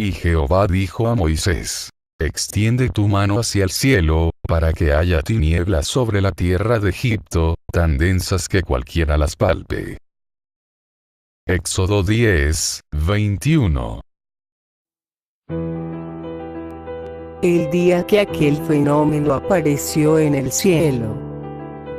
Y Jehová dijo a Moisés: extiende tu mano hacia el cielo, para que haya tinieblas sobre la tierra de Egipto, tan densas que cualquiera las palpe. Éxodo 10, 21. El día que aquel fenómeno apareció en el cielo,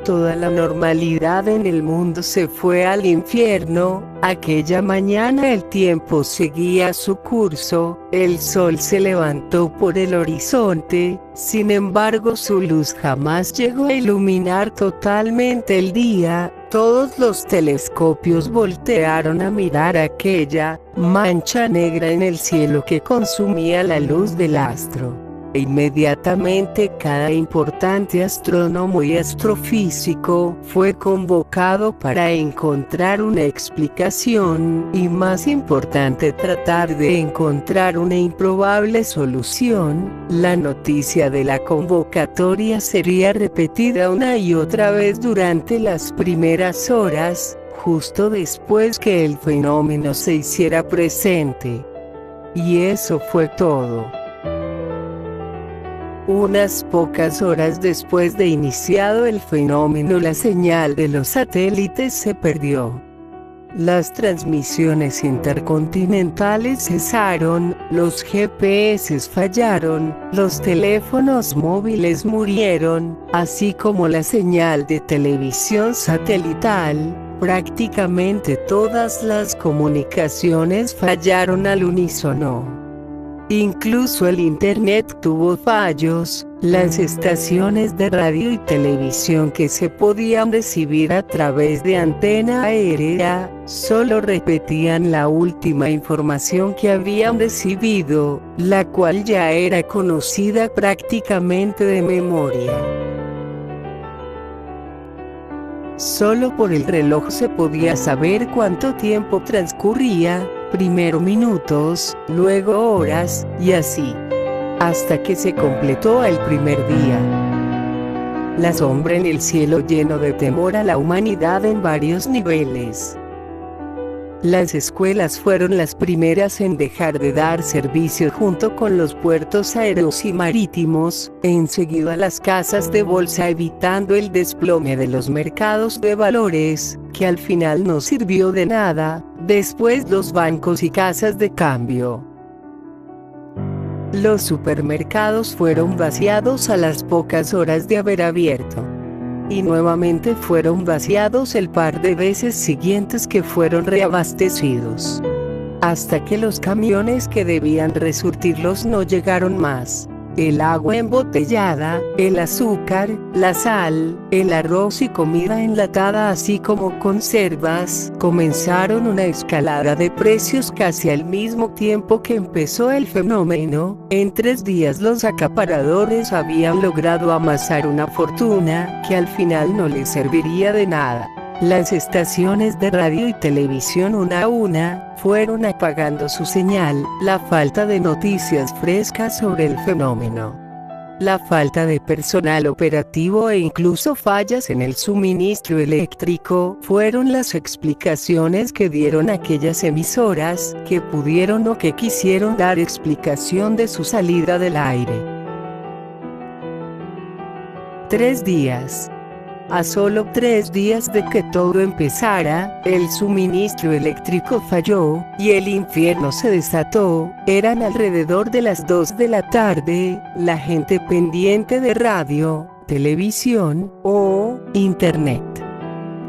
toda la normalidad en el mundo se fue al infierno. Aquella mañana el tiempo seguía su curso, el sol se levantó por el horizonte, sin embargo su luz jamás llegó a iluminar totalmente el día. Todos los telescopios voltearon a mirar aquella mancha negra en el cielo que consumía la luz del astro. Inmediatamente cada importante astrónomo y astrofísico fue convocado para encontrar una explicación, y más importante tratar de encontrar una improbable solución. La noticia de la convocatoria sería repetida una y otra vez durante las primeras horas, justo después que el fenómeno se hiciera presente. Y eso fue todo. Unas pocas horas después de iniciado el fenómeno, la señal de los satélites se perdió. Las transmisiones intercontinentales cesaron, los GPS fallaron, los teléfonos móviles murieron, así como la señal de televisión satelital. Prácticamente todas las comunicaciones fallaron al unísono. Incluso el Internet tuvo fallos. Las estaciones de radio y televisión que se podían recibir a través de antena aérea, solo repetían la última información que habían recibido, la cual ya era conocida prácticamente de memoria. Solo por el reloj se podía saber cuánto tiempo transcurría, primero minutos, luego horas, y así, hasta que se completó el primer día. La sombra en el cielo llenó de temor a la humanidad en varios niveles. Las escuelas fueron las primeras en dejar de dar servicio junto con los puertos aéreos y marítimos, enseguida las casas de bolsa, evitando el desplome de los mercados de valores, que al final no sirvió de nada, después los bancos y casas de cambio. Los supermercados fueron vaciados a las pocas horas de haber abierto. Y nuevamente fueron vaciados el par de veces siguientes que fueron reabastecidos. Hasta que los camiones que debían resurtirlos no llegaron más. El agua embotellada, el azúcar, la sal, el arroz y comida enlatada, así como conservas, comenzaron una escalada de precios casi al mismo tiempo que empezó el fenómeno. En 3 días los acaparadores habían logrado amasar una fortuna que al final no les serviría de nada. Las estaciones de radio y televisión una a una fueron apagando su señal. La falta de noticias frescas sobre el fenómeno, la falta de personal operativo e incluso fallas en el suministro eléctrico fueron las explicaciones que dieron aquellas emisoras que pudieron o que quisieron dar explicación de su salida del aire. 3 días. A solo 3 días de que todo empezara, el suministro eléctrico falló, y el infierno se desató. Eran alrededor de las 2 de la tarde, la gente pendiente de radio, televisión o internet.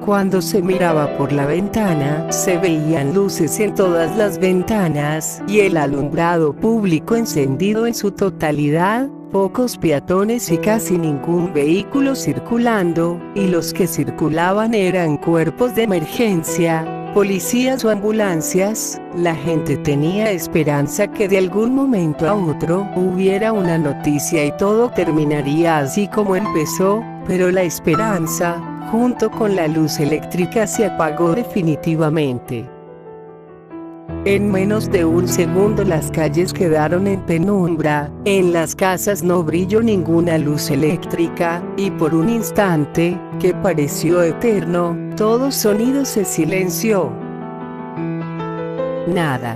Cuando se miraba por la ventana, se veían luces en todas las ventanas, y el alumbrado público encendido en su totalidad. Pocos peatones y casi ningún vehículo circulando, y los que circulaban eran cuerpos de emergencia, policías o ambulancias. La gente tenía esperanza que de algún momento a otro hubiera una noticia y todo terminaría así como empezó, pero la esperanza, junto con la luz eléctrica, se apagó definitivamente. En menos de un segundo las calles quedaron en penumbra, en las casas no brilló ninguna luz eléctrica, y por un instante, que pareció eterno, todo sonido se silenció. Nada.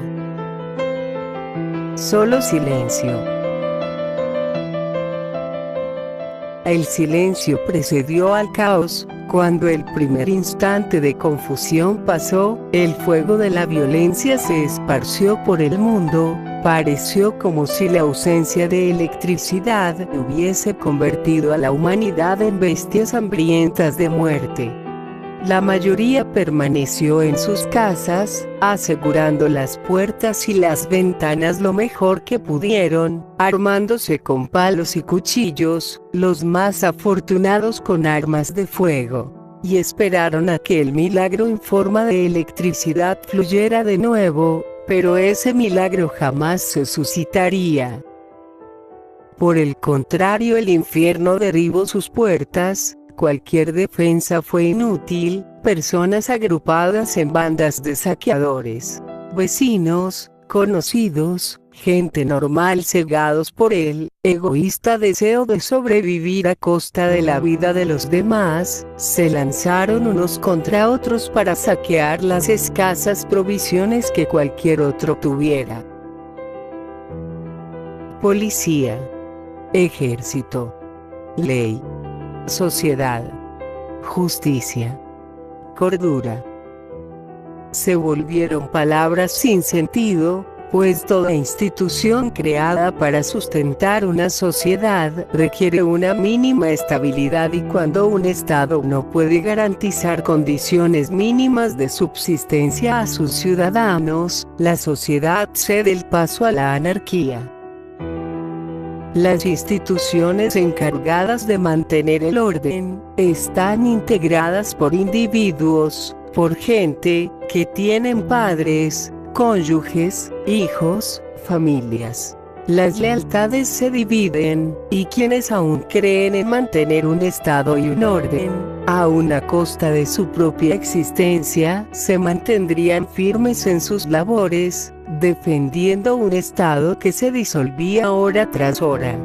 Solo silencio. El silencio precedió al caos. Cuando el primer instante de confusión pasó, el fuego de la violencia se esparció por el mundo. Pareció como si la ausencia de electricidad hubiese convertido a la humanidad en bestias hambrientas de muerte. La mayoría permaneció en sus casas, asegurando las puertas y las ventanas lo mejor que pudieron, armándose con palos y cuchillos, los más afortunados con armas de fuego. Y esperaron a que el milagro en forma de electricidad fluyera de nuevo, pero ese milagro jamás se suscitaría. Por el contrario, el infierno derribó sus puertas. Cualquier defensa fue inútil. Personas agrupadas en bandas de saqueadores, vecinos, conocidos, gente normal cegados por el egoísta deseo de sobrevivir a costa de la vida de los demás, se lanzaron unos contra otros para saquear las escasas provisiones que cualquier otro tuviera. Policía, ejército, ley, sociedad, justicia, cordura. Se volvieron palabras sin sentido, pues toda institución creada para sustentar una sociedad requiere una mínima estabilidad, y cuando un Estado no puede garantizar condiciones mínimas de subsistencia a sus ciudadanos, la sociedad cede el paso a la anarquía. Las instituciones encargadas de mantener el orden están integradas por individuos, por gente que tienen padres, cónyuges, hijos, familias. Las lealtades se dividen, y quienes aún creen en mantener un estado y un orden, aun a costa de su propia existencia, se mantendrían firmes en sus labores, defendiendo un estado que se disolvía hora tras hora.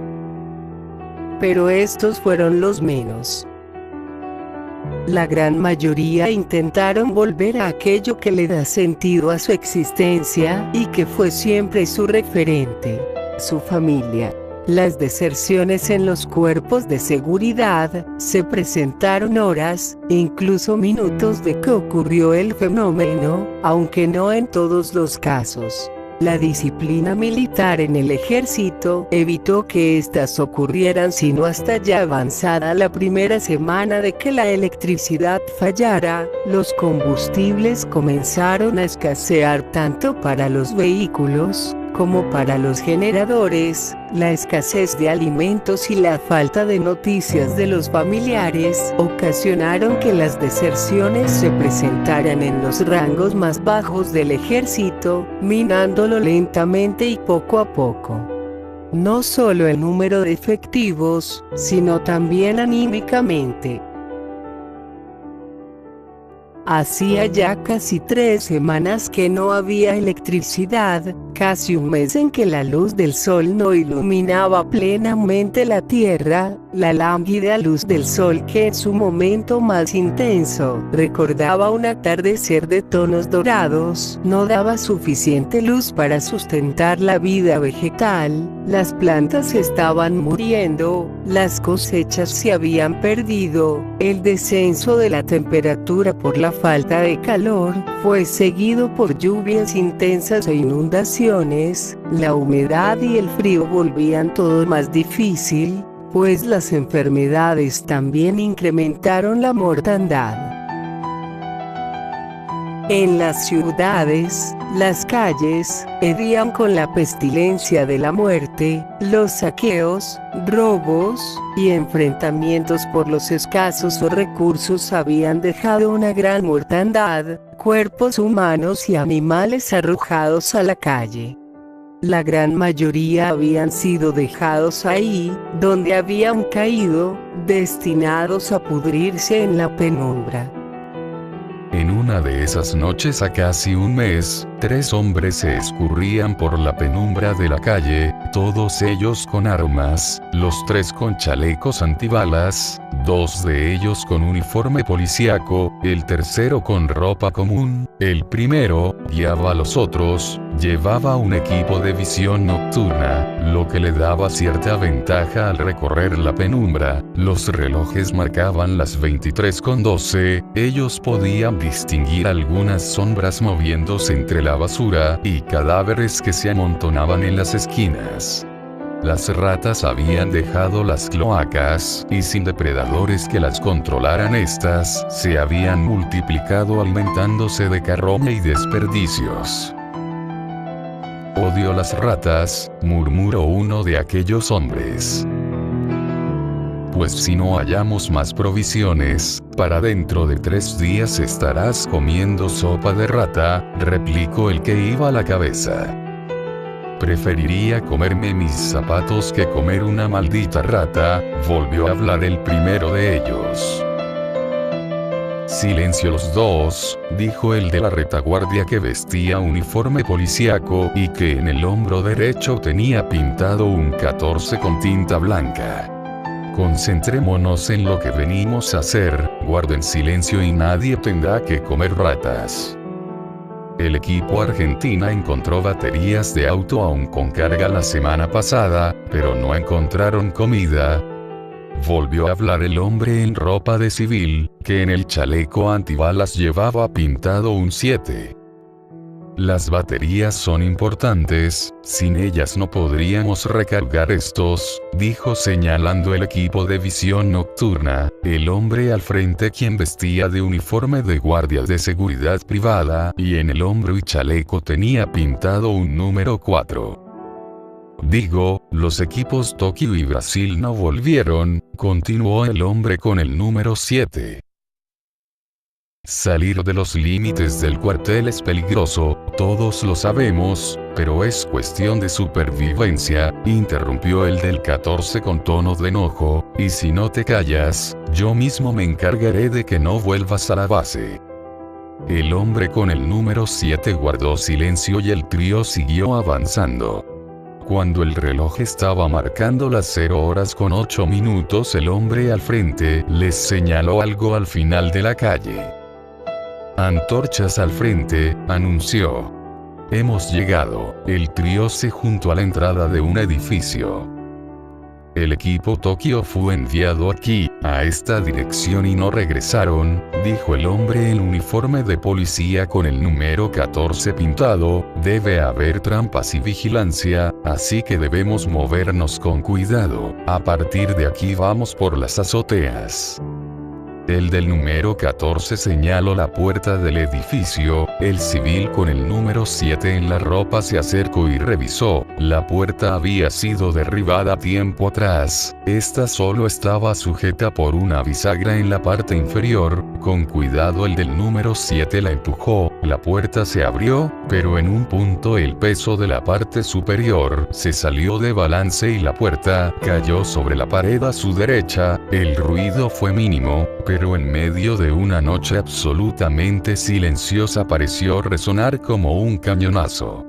Pero estos fueron los menos. La gran mayoría intentaron volver a aquello que le da sentido a su existencia, y que fue siempre su referente, su familia. Las deserciones en los cuerpos de seguridad se presentaron horas, incluso minutos de que ocurrió el fenómeno, aunque no en todos los casos. La disciplina militar en el ejército evitó que éstas ocurrieran sino hasta ya avanzada la primera semana de que la electricidad fallara. Los combustibles comenzaron a escasear tanto para los vehículos como para los generadores. La escasez de alimentos y la falta de noticias de los familiares ocasionaron que las deserciones se presentaran en los rangos más bajos del ejército, minándolo lentamente y poco a poco. No solo el número de efectivos, sino también anímicamente. Hacía ya casi 3 semanas que no había electricidad, casi un mes en que la luz del sol no iluminaba plenamente la tierra. La lánguida luz del sol, que en su momento más intenso recordaba un atardecer de tonos dorados, no daba suficiente luz para sustentar la vida vegetal. Las plantas estaban muriendo, las cosechas se habían perdido, el descenso de la temperatura por la falta de calor fue seguido por lluvias intensas e inundaciones. La humedad y el frío volvían todo más difícil, pues las enfermedades también incrementaron la mortandad. En las ciudades, las calles hedían con la pestilencia de la muerte. Los saqueos, robos y enfrentamientos por los escasos recursos habían dejado una gran mortandad, cuerpos humanos y animales arrojados a la calle. La gran mayoría habían sido dejados ahí, donde habían caído, destinados a pudrirse en la penumbra. En una de esas noches a casi un mes, 3 hombres se escurrían por la penumbra de la calle, todos ellos con armas, los 3 con chalecos antibalas, 2 de ellos con uniforme policíaco, el tercero con ropa común. El primero guiaba a los otros, llevaba un equipo de visión nocturna, lo que le daba cierta ventaja al recorrer la penumbra. Los relojes marcaban las 23:12, ellos podían distinguir algunas sombras moviéndose entre la basura y cadáveres que se amontonaban en las esquinas. Las ratas habían dejado las cloacas, y sin depredadores que las controlaran, estas se habían multiplicado alimentándose de carroña y desperdicios. «Odio las ratas», murmuró uno de aquellos hombres. «Pues si no hallamos más provisiones, para dentro de 3 días estarás comiendo sopa de rata», replicó el que iba a la cabeza. «Preferiría comerme mis zapatos que comer una maldita rata», volvió a hablar el primero de ellos. «Silencio los dos», dijo el de la retaguardia, que vestía uniforme policíaco y que en el hombro derecho tenía pintado un 14 con tinta blanca. «Concentrémonos en lo que venimos a hacer, guarden silencio y nadie tendrá que comer ratas». El equipo Argentina encontró baterías de auto aún con carga la semana pasada, pero no encontraron comida. Volvió a hablar el hombre en ropa de civil, que en el chaleco antibalas llevaba pintado un 7. «Las baterías son importantes, sin ellas no podríamos recargar estos», dijo señalando el equipo de visión nocturna, el hombre al frente, quien vestía de uniforme de guardia de seguridad privada, y en el hombro y chaleco tenía pintado un número 4. «Digo, los equipos Tokio y Brasil no volvieron», continuó el hombre con el número 7. «Salir de los límites del cuartel es peligroso, todos lo sabemos, pero es cuestión de supervivencia», interrumpió el del 14 con tono de enojo, «y si no te callas, yo mismo me encargaré de que no vuelvas a la base». El hombre con el número 7 guardó silencio y el trío siguió avanzando. Cuando el reloj estaba marcando las 0:08, el hombre al frente les señaló algo al final de la calle. «Antorchas al frente», anunció. «Hemos llegado». El trío se juntó a la entrada de un edificio. «El equipo Tokio fue enviado aquí, a esta dirección, y no regresaron», dijo el hombre en uniforme de policía con el número 14 pintado. «Debe haber trampas y vigilancia, así que debemos movernos con cuidado. A partir de aquí vamos por las azoteas». El del número 14 señaló la puerta del edificio, el civil con el número 7 en la ropa se acercó y revisó. La puerta había sido derribada tiempo atrás, esta solo estaba sujeta por una bisagra en la parte inferior. Con cuidado el del número 7 la empujó, la puerta se abrió, pero en un punto el peso de la parte superior se salió de balance y la puerta cayó sobre la pared a su derecha. El ruido fue mínimo, pero en medio de una noche absolutamente silenciosa pareció resonar como un cañonazo.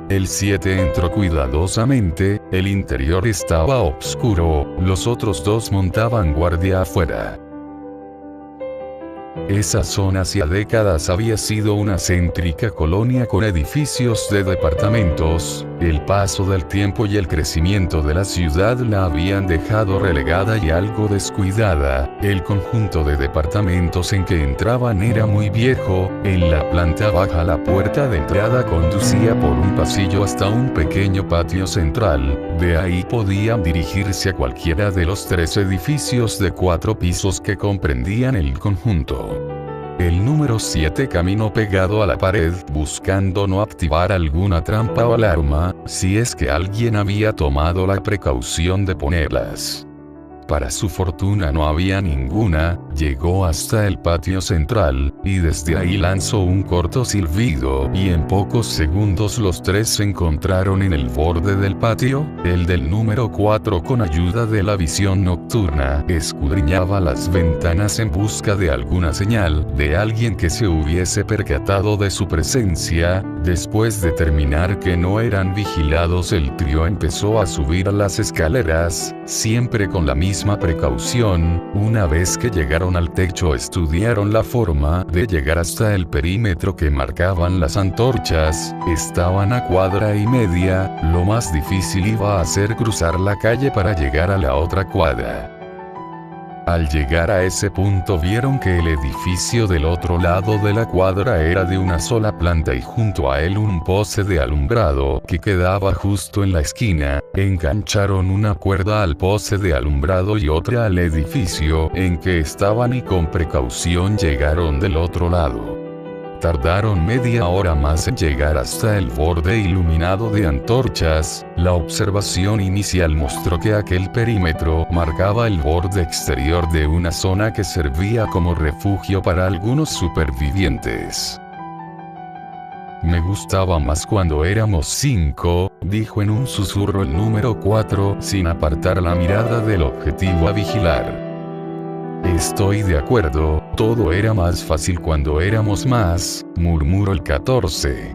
El 7 entró cuidadosamente, el interior estaba oscuro, los otros 2 montaban guardia afuera. Esa zona hacía décadas había sido una céntrica colonia con edificios de departamentos. El paso del tiempo y el crecimiento de la ciudad la habían dejado relegada y algo descuidada. El conjunto de departamentos en que entraban era muy viejo. En la planta baja la puerta de entrada conducía por un pasillo hasta un pequeño patio central. De ahí podían dirigirse a cualquiera de los 3 edificios de 4 pisos que comprendían el conjunto. El número 7 caminó pegado a la pared, buscando no activar alguna trampa o alarma, si es que alguien había tomado la precaución de ponerlas. Para su fortuna no había ninguna. Llegó hasta el patio central, y desde ahí lanzó un corto silbido, y en pocos segundos los 3 se encontraron en el borde del patio. El del número 4, con ayuda de la visión nocturna, escudriñaba las ventanas en busca de alguna señal, de alguien que se hubiese percatado de su presencia. Después de terminar que no eran vigilados, el trío empezó a subir a las escaleras, siempre con la misma precaución. Una vez que llegaron al techo, estudiaron la forma de llegar hasta el perímetro que marcaban las antorchas. Estaban a 1,5 cuadras, lo más difícil iba a ser cruzar la calle para llegar a la otra cuadra. Al llegar a ese punto vieron que el edificio del otro lado de la cuadra era de una sola planta y junto a él un poste de alumbrado que quedaba justo en la esquina. Engancharon una cuerda al poste de alumbrado y otra al edificio en que estaban y con precaución llegaron del otro lado. Tardaron media hora más en llegar hasta el borde iluminado de antorchas. La observación inicial mostró que aquel perímetro marcaba el borde exterior de una zona que servía como refugio para algunos supervivientes. Me gustaba más cuando éramos 5, dijo en un susurro el número 4, sin apartar la mirada del objetivo a vigilar. Estoy de acuerdo, todo era más fácil cuando éramos más, murmuró el 14.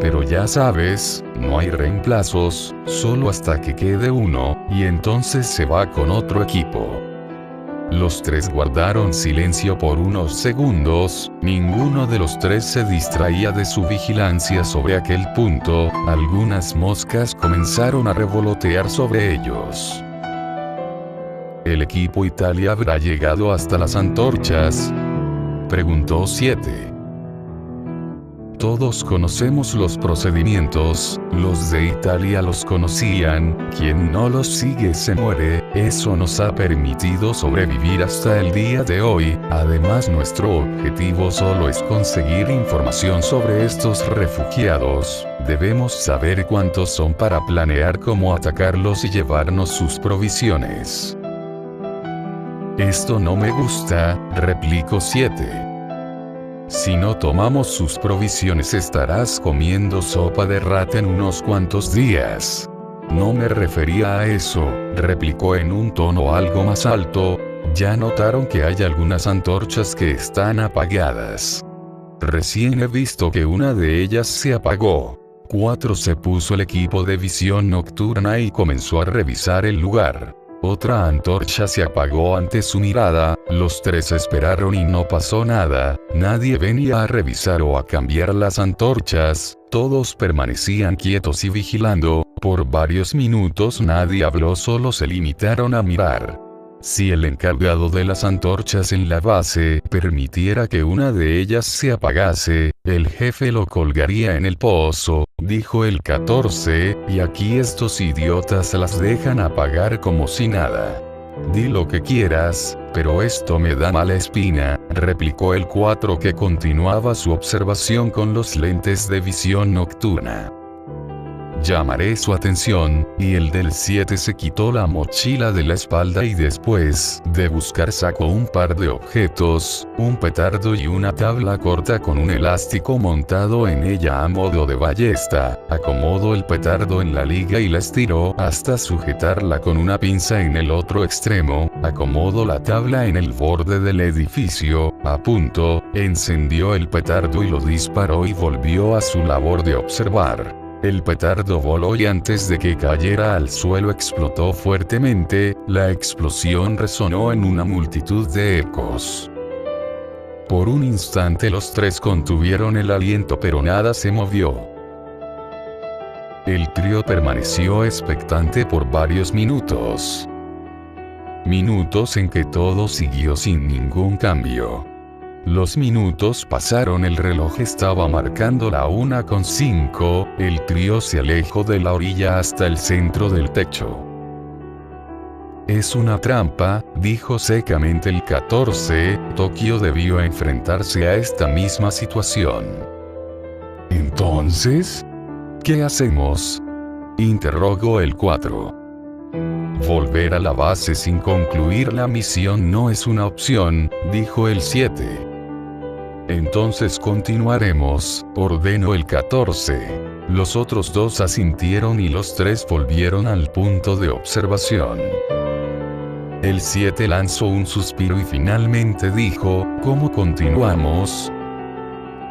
Pero ya sabes, no hay reemplazos, solo hasta que quede uno, y entonces se va con otro equipo. Los tres guardaron silencio por unos segundos, ninguno de los tres se distraía de su vigilancia sobre aquel punto. Algunas moscas comenzaron a revolotear sobre ellos. ¿El equipo Italia habrá llegado hasta las antorchas?, preguntó 7. Todos conocemos los procedimientos, los de Italia los conocían, quien no los sigue se muere. Eso nos ha permitido sobrevivir hasta el día de hoy. Además, nuestro objetivo solo es conseguir información sobre estos refugiados. Debemos saber cuántos son para planear cómo atacarlos y llevarnos sus provisiones. Esto no me gusta, replicó 7. Si no tomamos sus provisiones estarás comiendo sopa de rata en unos cuantos días. No me refería a eso, replicó en un tono algo más alto. Ya notaron que hay algunas antorchas que están apagadas. Recién he visto que una de ellas se apagó. 4 se puso el equipo de visión nocturna y comenzó a revisar el lugar. Otra antorcha se apagó ante su mirada. Los 3 esperaron y no pasó nada. Nadie venía a revisar o a cambiar las antorchas. Todos permanecían quietos y vigilando. Por varios minutos nadie habló, solo se limitaron a mirar. Si el encargado de las antorchas en la base permitiera que una de ellas se apagase, el jefe lo colgaría en el pozo, dijo el 14, y aquí estos idiotas las dejan apagar como si nada. Di lo que quieras, pero esto me da mala espina, replicó el 4 que continuaba su observación con los lentes de visión nocturna. Llamaré su atención, y el del 7 se quitó la mochila de la espalda y después de buscar sacó un par de objetos, un petardo y una tabla corta con un elástico montado en ella a modo de ballesta. Acomodó el petardo en la liga y la estiró hasta sujetarla con una pinza en el otro extremo. Acomodó la tabla en el borde del edificio, apuntó, encendió el petardo y lo disparó y volvió a su labor de observar. El petardo voló y antes de que cayera al suelo explotó fuertemente. La explosión resonó en una multitud de ecos. Por un instante los 3 contuvieron el aliento, pero nada se movió. El trío permaneció expectante por varios minutos. Minutos en que todo siguió sin ningún cambio. Los minutos pasaron, el reloj estaba marcando la 1:05, el trío se alejó de la orilla hasta el centro del techo. Es una trampa, dijo secamente el 14, Tokio debió enfrentarse a esta misma situación. ¿Entonces? ¿Qué hacemos?, interrogó el 4. Volver a la base sin concluir la misión no es una opción, dijo el 7. Entonces continuaremos, ordenó el 14. Los otros 2 asintieron y los 3 volvieron al punto de observación. El 7 lanzó un suspiro y finalmente dijo, ¿cómo continuamos?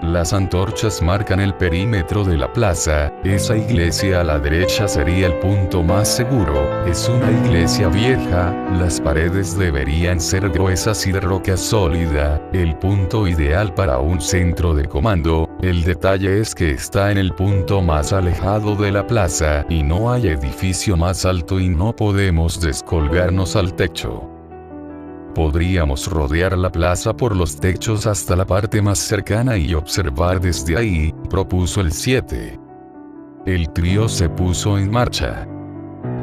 Las antorchas marcan el perímetro de la plaza. Esa iglesia a la derecha sería el punto más seguro. Es una iglesia vieja, las paredes deberían ser gruesas y de roca sólida, el punto ideal para un centro de comando. El detalle es que está en el punto más alejado de la plaza y no hay edificio más alto y no podemos descolgarnos al techo. Podríamos rodear la plaza por los techos hasta la parte más cercana y observar desde ahí, propuso el 7. El trío se puso en marcha.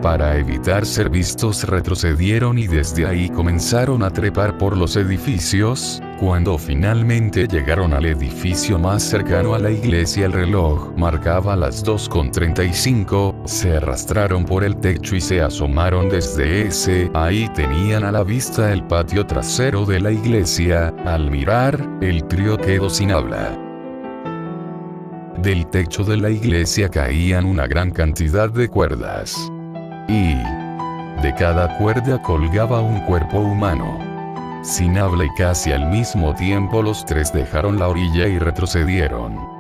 Para evitar ser vistos retrocedieron y desde ahí comenzaron a trepar por los edificios. Cuando finalmente llegaron al edificio más cercano a la iglesia, el reloj marcaba las 2:35, se arrastraron por el techo y se asomaron desde ese. Ahí tenían a la vista el patio trasero de la iglesia. Al mirar, el trío quedó sin habla. Del techo de la iglesia caían una gran cantidad de cuerdas. Y de cada cuerda colgaba un cuerpo humano. Sin habla y casi al mismo tiempo los tres dejaron la orilla y retrocedieron.